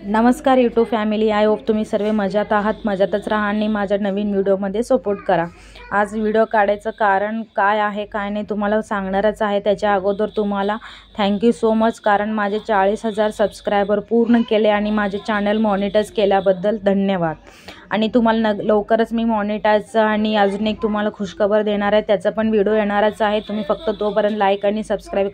नमस्कार YouTube family, I hope तुम्ही सर्व मजात आहात, मजातच राहा आणि माझ्या नवीन व्हिडिओमध्ये सपोर्ट करा। आज व्हिडिओ काढायचं कारण काय आहे काय नाही तुम्हाला सांगणारच आहे। त्याच्या अगोदर तुम्हाला थँक्यू सो मच, कारण माझे 40,000 सबस्क्रायबर पूर्ण केले आणि माझे चॅनल मॉनिटाईज केल्याबद्दल धन्यवाद। आणि तुम्हाला लवकरच मी मॉनिटाईज आणि अजून एक तुम्हाला खुशखबर देणार आहे, त्याचा पण व्हिडिओ येणारच आहे। तुम्ही फक्त तोपर्यंत लाईक आणि सबस्क्राइब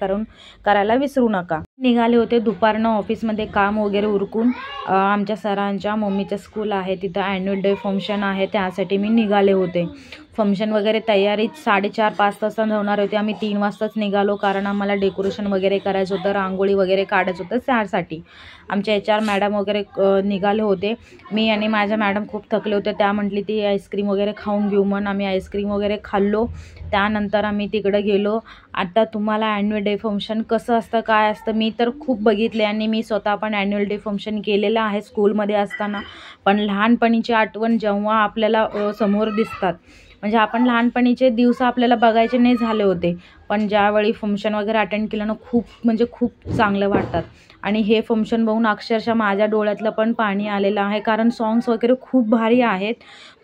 करायला विसरू नका। निघाले होते दुपारनं ऑफिसमध्ये काम वगैरे उरकून, आमच्या सरांच्या मम्मीचं स्कूल आहे तिथं ॲन्युअल डे फंक्शन आहे, त्यासाठी मी निघाले होते। फंक्शन वगैरे तयारी 4:30-5 वाजता होणार होती। आम्ही 3 वाजताच निघालो, कारण आम्हाला डेकोरेशन वगैरे करायचं होतं, रांगोळी वगैरे काढायचं होतं त्यासाठी। आमच्या HR मॅडम वगैरे निघाले होते। मी आणि माझ्या मॅडम खूप थकले होते, त्या म्हटली ती आईस्क्रीम वगैरे खाऊन घेऊ म्हणून आम्ही आईस्क्रीम वगैरे खाल्लो। त्यानंतर आम्ही तिकडे गेलो। आता तुम्हाला ॲन्युअल डे फंक्शन कसं असतं काय असतं मी तर खूप बघितले आणि मी स्वतः पण ॲन्युअल डे फंक्शन केलेलं आहे स्कूलमध्ये असताना। पण लहानपणीची आठवण जेव्हा आपल्याला समोर दिसतात, म्हणजे आपण लहानपणीचे दिवस आपल्याला बघायचे नाही झाले होते, पण ज्यावेळी फंक्शन वगैरे अटेंड केलं ना खूप चांगलं वाटतात। आणि हे फंक्शन बघून अक्षरशः माझ्या डोळ्यातलं पण पाणी आलेलं आहे, कारण सॉंग्स वगैरे खूप भारी आहेत।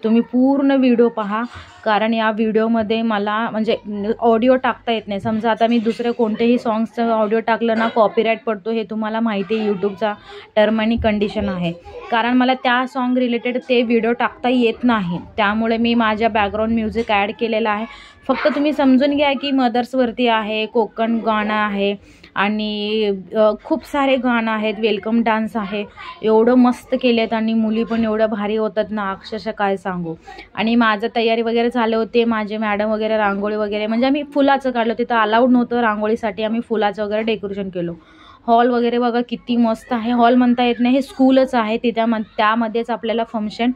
तुम्ही पूर्ण व्हिडिओ पहा, कारण या व्हिडिओमध्ये मला म्हणजे ऑडिओ टाकता येत नाही। समजा आता मी दुसरे कोणतेही सॉंग्सचं ऑडिओ टाकलं ना कॉपीराईट पडतो, हे तुम्हाला माहिती आहे, यूट्यूबचा टर्म आणि कंडिशन आहे। कारण मला त्या सॉन्ग रिलेटेड ते व्हिडिओ टाकता येत नाही, त्यामुळे मी माझ्या बॅकग्राऊंड म्युझिक ॲड केलेलं आहे। फक्त तुम्ही समजून घ्या की मदर्सवरती आहे, कोकण गाणं आहे आणि खूप सारे गाणं आहेत, वेलकम डान्स आहे, एवढं मस्त केलेत आणि मुली पण एवढं भारी होतात ना अक्षरशः काय सांगू। आणि माझं तयारी वगैरे झाले होते, माझे मॅडम वगैरे रांगोळी वगैरे, म्हणजे आम्ही फुलाचं काढलं, तिथं अलाउड नव्हतं रांगोळीसाठी, आम्ही फुलाचं वगैरे डेकोरेशन केलं। हॉल वगैरे बघा किती मस्त आहे, हॉल म्हणता येत नाही, हे स्कूलच आहे, त्यामध्येच आपल्याला फंक्शन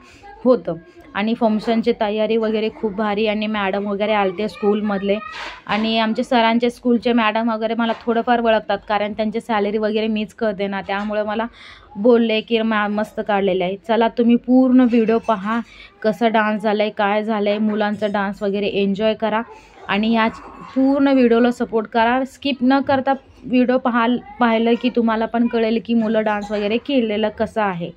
होतं। आणि फंक्शनची तयारी वगैरे खूप भारी, आणि मॅडम वगैरे आलते स्कूलमधले, आणि आमचे सरांचे स्कूलचे मॅडम वगैरे मला थोडंफार ओळखतात, कारण त्यांची सॅलरी वगैरे मीच करते ना, त्यामुळे मला बोलले की मस्त काढलेलं आहे। चला तुम्ही पूर्ण व्हिडिओ पहा, कसं डान्स झालं आहे काय झालं आहे, मुलांचा डान्स वगैरे एन्जॉय करा आणि ह्या पूर्ण व्हिडिओला सपोर्ट करा, स्किप न करता व्हिडिओ पाहिलं की तुम्हाला पण कळेल की मुलं डान्स वगैरे केलेलं कसं आहे।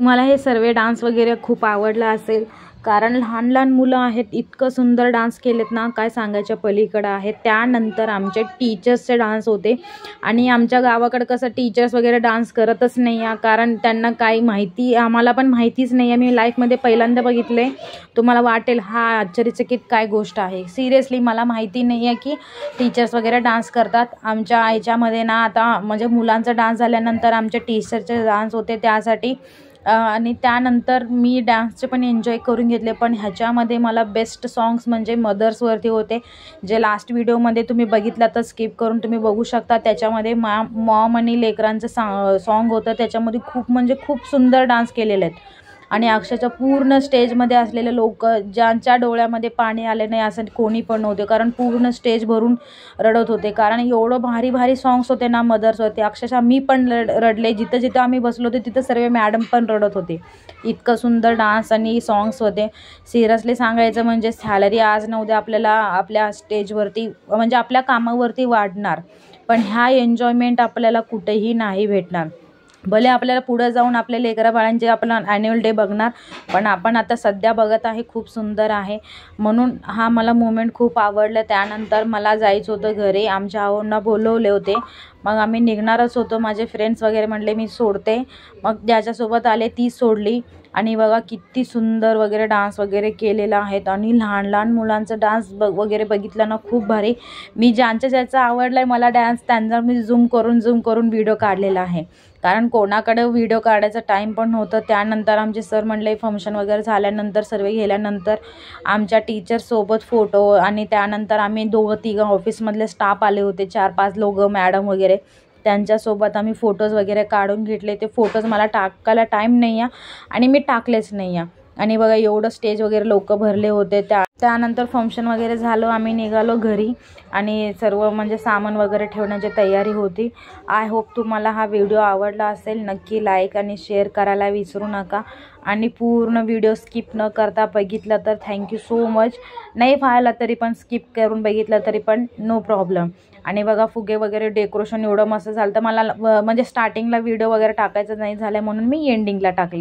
मला हे सर्व डान्स वगैरे खूप आवडला असेल, कारण लहान लहान मुलं आहेत, इतकं सुंदर डान्स केलेत ना, काय सांगायच्या पलीकडं आहे. त्यानंतर आमचे टीचर्सचे डान्स होते आणि आमच्या गावाकडं कसं टीचर्स वगैरे डान्स करतच नाही आहे, कारण त्यांना काही माहिती, आम्हाला पण माहितीच नाही आहे. मी लाईफमध्ये पहिल्यांदा बघितले. तुम्हाला वाटेल हा आश्चर्यचकित काय गोष्ट आहे. सिरियसली मला माहिती नाही आहे की टीचर्स वगैरे डान्स करतात. आमच्या याच्यामध्ये ना आता म्हणजे मुलांचा डान्स झाल्यानंतर आमचे टीचरचे डान्स होते त्यासाठी, आणि त्यानंतर मी डान्सचे पण एन्जॉय करून घेतले. पण ह्याच्यामध्ये मला बेस्ट सॉंग्स म्हणजे मदर्सवरती होते, जे लास्ट व्हिडिओमध्ये तुम्ही बघितला तर स्किप करून तुम्ही बघू शकता. त्याच्यामध्ये मॉम आणि लेकरांचं सॉंग होतं. त्याच्यामध्ये खूप म्हणजे खूप सुंदर डान्स केलेले आहेत आणि अक्षरशः पूर्ण स्टेजमध्ये असलेले लोक, ज्यांच्या डोळ्यामध्ये पाणी आले नाही असं कोणी पण नव्हते, कारण पूर्ण स्टेज भरून रडत होते. कारण एवढं भारी भारी सॉंग्स होते ना मदर्सवरती. अक्षरशः मी पण रडले. जिथं जिथं आम्ही बसलो होतो तिथं सर्व मॅडम पण रडत होते. इतकं सुंदर डान्स आणि सॉंग्स होते. सिरियसली सांगायचं म्हणजे सॅलरी आज न उद्या आपल्याला आपल्या स्टेजवरती म्हणजे आपल्या कामावरती वाढणार, पण ह्या एन्जॉयमेंट आपल्याला कुठेही नाही भेटणार. भले आपल्याला पुढं जाऊन आपल्या लेकराबाळांचे आपला ॲन्युअल डे बघणार, पण आपण आता सध्या बघत आहे खूप सुंदर आहे. म्हणून हा मला मोमेंट खूप आवडला. त्यानंतर मला जायचं होतं घरी. आमच्या आहोंना बोलवले होते, मग आम्ही निघणारच होतो. माझे फ्रेंड्स वगैरे म्हणले मी सोडते, मग ज्याच्यासोबत आले ती सोडली. आणि बघा किती सुंदर वगैरे डान्स वगैरे केलेला आहेत आणि लहान लहान मुलांचा डान्स वगैरे बघितला ना, खूप भारी. मी ज्याचा आवडला आहे मला डान्स, त्यांचा मी झूम करून व्हिडिओ काढलेला आहे, कारण कोणाकडे व्हिडिओ काढायचा टाईम पण नव्हतं. त्यानंतर आमचे सर म्हणले फंक्शन वगैरे झाल्यानंतर सर्व गेल्यानंतर आमच्या टीचरसोबत फोटो, आणि त्यानंतर आम्ही 2-3 ऑफिसमधले स्टाफ आले होते, 4-5 लोक मॅडम वगैरे, त्यांच्यासोबत आम्ही फोटोज वगैरे काढून घेतले. ते फोटोज मला टाकायला टाईम नाही आहे आणि मी टाकलेच नाही आहे. आणि बघा एवढं स्टेज वगैरे लोक भरले होते. त्यानंतर फंक्शन वगैरे झालं, आम्ही निघालो घरी आणि सर्व म्हणजे सामान वगैरे ठेवण्याची तयारी होती. आय होप तुम्हाला हा व्हिडिओ आवडला असेल. नक्की लाईक आणि शेअर करायला विसरू नका, आणि पूर्ण व्हिडिओ स्किप न करता बघितलं तर थँक्यू सो मच. नाही पाहिला तरी पण स्किप करून बघितलं तरी पण नो प्रॉब्लेम. आणि बघा फुगे वगैरे डेकोरेशन एवढं मस्त झालं, तर मला म्हणजे स्टार्टिंगला व्हिडिओ वगैरे टाकायचं नाही झालं म्हणून मी एंडिंगला टाकले.